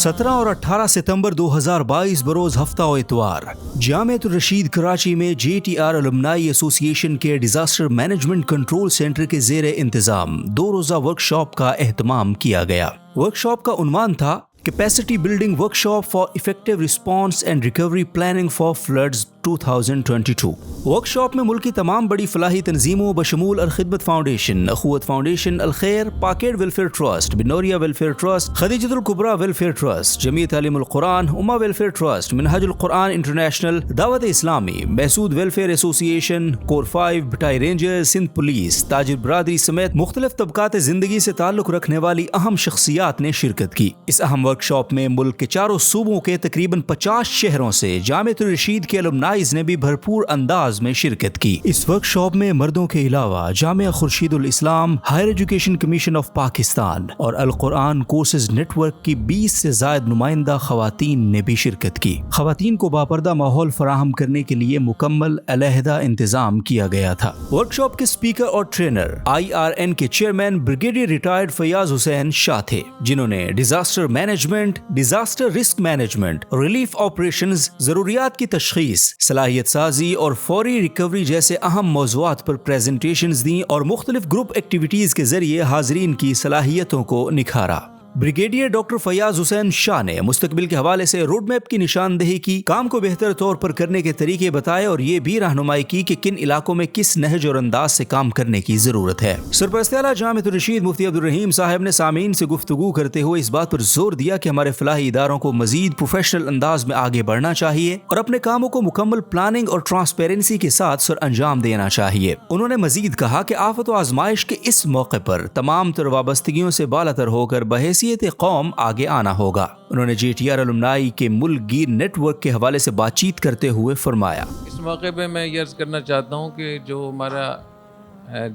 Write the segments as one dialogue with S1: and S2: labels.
S1: 17 और 18 सितंबर 2022 बरोज हफ्ता और इतवार जामियातुर रशीद कराची में JTR अलुमनाई एसोसिएशन के डिजास्टर मैनेजमेंट कंट्रोल सेंटर के ज़ेरे इंतजाम 2 रोज़ा वर्कशॉप का एहतमाम किया गया। वर्कशॉप का उन्वान था capacity building workshop for effective response and recovery planning for floods 2022। Workshop में मुल्क की तमाम बड़ी फलाही तंजीमों बशमूल अल खिदमत फाउंडेशन, अखुवत फाउंडेशन, अल खैर, पाकेट Welfare Trust, Binoria Welfare Trust, Khadijatul Kubra Welfare Trust, Jamiat Talimul Quran, Ummah Welfare Trust, Minhajul Quran International, Dawat Islami, Mahsud Welfare Association, Corps 5, Bhittai Rangers, Sindh Police, ताजिर बरादरी समेत मुख्तलिफ तबकात जिंदगी से ताल्लुक रखने वाली अहम शख्सियात ने शिरकत की। इस अहम वर्कशॉप में मुल्क के चारों सूबों के तकरीबन 50 शहरों से जामियातुर रशीद के अलुमनाई ने भी भरपूर अंदाज में शिरकत की। इस वर्कशॉप में मर्दों के अलावा Jamia Khurshidul Islam, Higher Education Commission of Pakistan और अल कुरान कोर्सेज नेटवर्क की 20 से ज्यादा नुमाइंदा खवातीन ने भी शिरकत की। खवातीन को बापर्दा माहौल फराहम करने के लिए मुकम्मल अलहदा इंतजाम किया गया था। वर्कशॉप के स्पीकर और ट्रेनर IRN के chairman brigadier retired Fayaz Hussain Shah थे, जिन्होंने disaster management, disaster risk management, relief operations, जरूरियात की तशखीस, सलाहियत साजी और फौरी रिकवरी जैसे अहम मौज़ूआत पर प्रेजेंटेशंस दी और मुख्तलिफ ग्रुप एक्टिविटीज के जरिए हाजरीन की सलाहियतों को निखारा। ब्रिगेडियर डॉक्टर फयाज हुसैन शाह ने मुस्तकबिल के हवाले से रोड मैप की निशानदेही की, काम को बेहतर तौर पर करने के तरीके बताए और ये भी रहनुमाई की कि किन इलाकों में किस नहज और अंदाज से काम करने की जरूरत है। सरपरस्त आला जामियातुर रशीद मुफ्ती अब्दुल रहीम साहब ने सामीन से गुफ्तगू करते हुए इस बात पर जोर दिया कि हमारे फलाही इदारों को मजीद प्रोफेशनल अंदाज में आगे बढ़ना चाहिए और अपने कामों को मुकम्मल प्लानिंग और ट्रांसपेरेंसी के साथ सर अंजाम देना चाहिए। उन्होंने मजीद कहा कि आफत व आजमाइश के इस मौके पर तमाम तर वाबस्तगियों से बालातर होकर बहैसियत कौम आगे आना होगा। उन्होंने JTR अलुमनाई के मुल्क गिर नेटवर्क के हवाले से बातचीत करते हुए फरमाया,
S2: इस मौके पे मैं ये अर्ज़ करना चाहता हूँ कि जो हमारा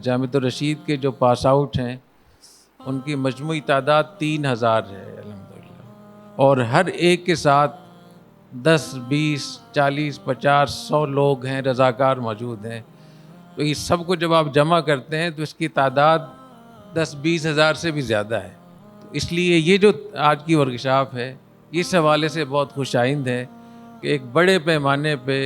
S2: जामियातुर रशीद के जो पास आउट हैं उनकी मजमूई तादाद 3000 है अल्हम्दुलिल्लाह, और हर एक के साथ 10, 20, 40, 50, 100 लोग हैं, रज़ाकार मौजूद हैं। तो ये सब को जब आप जमा करते हैं तो इसकी तादाद 10-20 हज़ार से भी ज़्यादा है। इसलिए ये जो आज की वर्कशॉप है इस हवाले से बहुत खुशाइंद है कि एक बड़े पैमाने पे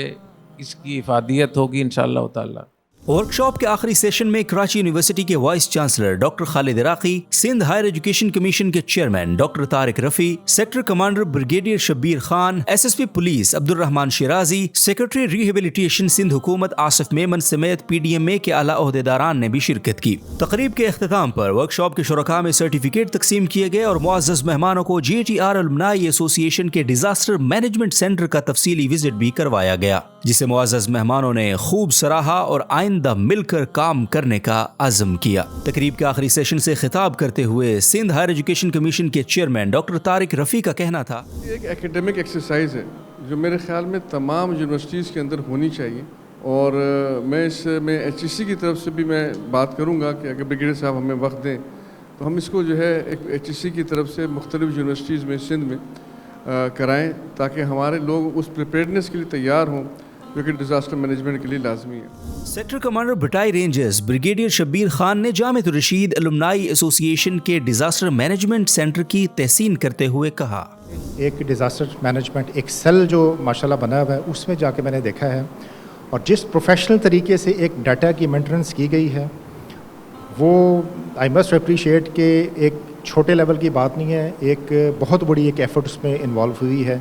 S2: इसकी इफादियत होगी इंशाअल्लाह ताला।
S1: वर्कशॉप के आखिरी सेशन में कराची यूनिवर्सिटी के vice chancellor doctor Khalid Iraqi, Sindh Higher Education Commission के chairman doctor Tariq Rafi, sector commander brigadier Shabbir Khan, SSP police Abdul Rahman Shirazi, secretary rehabilitation Sindh हुकूमत आसिफ मेमन समेत PDMA के आला ओहदेदारान ने भी शिरकत की। तकरीब के अख्ताम पर वर्कशॉप के शुरका में सर्टिफिकेट तकसीम किए गए और मुअज़्ज़ज़ मेहमानों को JTR अलुमनाई एसोसिएशन के डिजास्टर मैनेजमेंट सेंटर का तफसीली विजिट भी करवाया गया, जिसे मुअज़्ज़ज़ मेहमानों ने खूब सराहा और आइंदा मिलकर काम करने का अज़म किया। तकरीब के आखिरी सेशन से खिताब करते हुए सिंध हायर एजुकेशन कमीशन के चेयरमैन डॉक्टर तारिक रफी का कहना था,
S3: एक एकेडमिक एक्सरसाइज है जो मेरे ख्याल में तमाम यूनिवर्सिटीज़ के अंदर होनी चाहिए, और मैं इसमें HEC की तरफ से भी मैं बात करूँगा कि अगर ब्रिगेडियर साहब हमें वक्त दें तो हम इसको जो है एक HEC की तरफ से मुख्तलिफ यूनिवर्सिटीज़ में सिंध में कराएँ, ताकि हमारे लोग उस प्रिपेयर्डनेस के लिए तैयार हों जो कि डिजास्टर मैनेजमेंट के लिए लाजमी है।
S1: Sector commander Bhittai Rangers brigadier Shabbir Khan ने जामियातुर रशीद अलुमनाई एसोसिएशन के डिजास्टर मैनेजमेंट सेंटर की तहसीन करते हुए कहा,
S4: एक डिजास्टर मैनेजमेंट एक सेल जो माशाल्लाह बना हुआ है उसमें जाके मैंने देखा है, और जिस प्रोफेशनल तरीके से एक डाटा की मेंटेनेंस की गई है वो आई मस्ट अप्रिशिएट कि एक छोटे लेवल की बात नहीं है, एक बहुत बड़ी एक एफर्ट उसमें इन्वॉल्व हुई है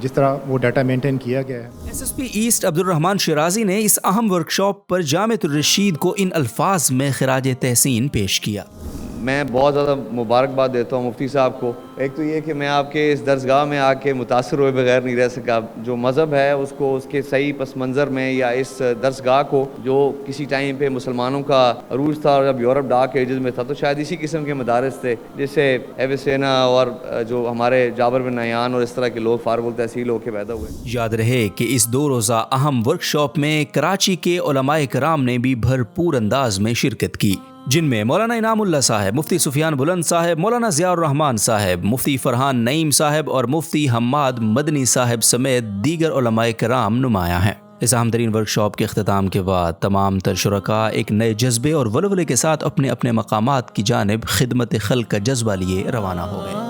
S4: जिस तरह वो डाटा मेंटेन किया गया है।
S1: SSP ईस्ट अब्दुल रहमान शिराजी ने इस अहम वर्कशॉप पर जामियातुर रशीद को इन अल्फाज में खिराज तहसीन पेश किया।
S5: मैं बहुत ज़्यादा मुबारकबाद देता हूँ मुफ्ती साहब को। एक तो ये कि मैं आपके इस दरसगाह में आके मुतासर हुए बगैर नहीं रह सका। जो मज़हब है उसको उसके सही पस मंज़र में, या इस दरसगाह को जो किसी टाइम पे मुसलमानों का अरूज था और जब यूरोप डार्क एजेस में था, तो शायद इसी किस्म के मदारस थे, जैसे एविसेना और जो हमारे जाबर बिन नयान और इस तरह के लोग फारुल तहसील होकर पैदा हुए।
S1: याद रहे कि इस 2 रोज़ा अहम वर्कशॉप में कराची के उलमाए कराम ने भी भरपूर अंदाज में शिरकत की, जिनमें मौलाना इनामुल्लाह साहब, मुफ्ती सुफियान बुलंद साहब, मौलाना ज़ियाउर रहमान साहब, मुफ्ती फरहान नईम साहब और मुफ्ती हम्माद मदनी साहब समेत दीगर उलमाए कराम नुमाया हैं। इस अहम तरीन वर्कशॉप के अख्ताम के बाद तमाम तर शुरका एक नए जज्बे और वलवले के साथ अपने अपने मकामात की जानिब खिदमत खल्क का जज्बा लिए रवाना हो गए।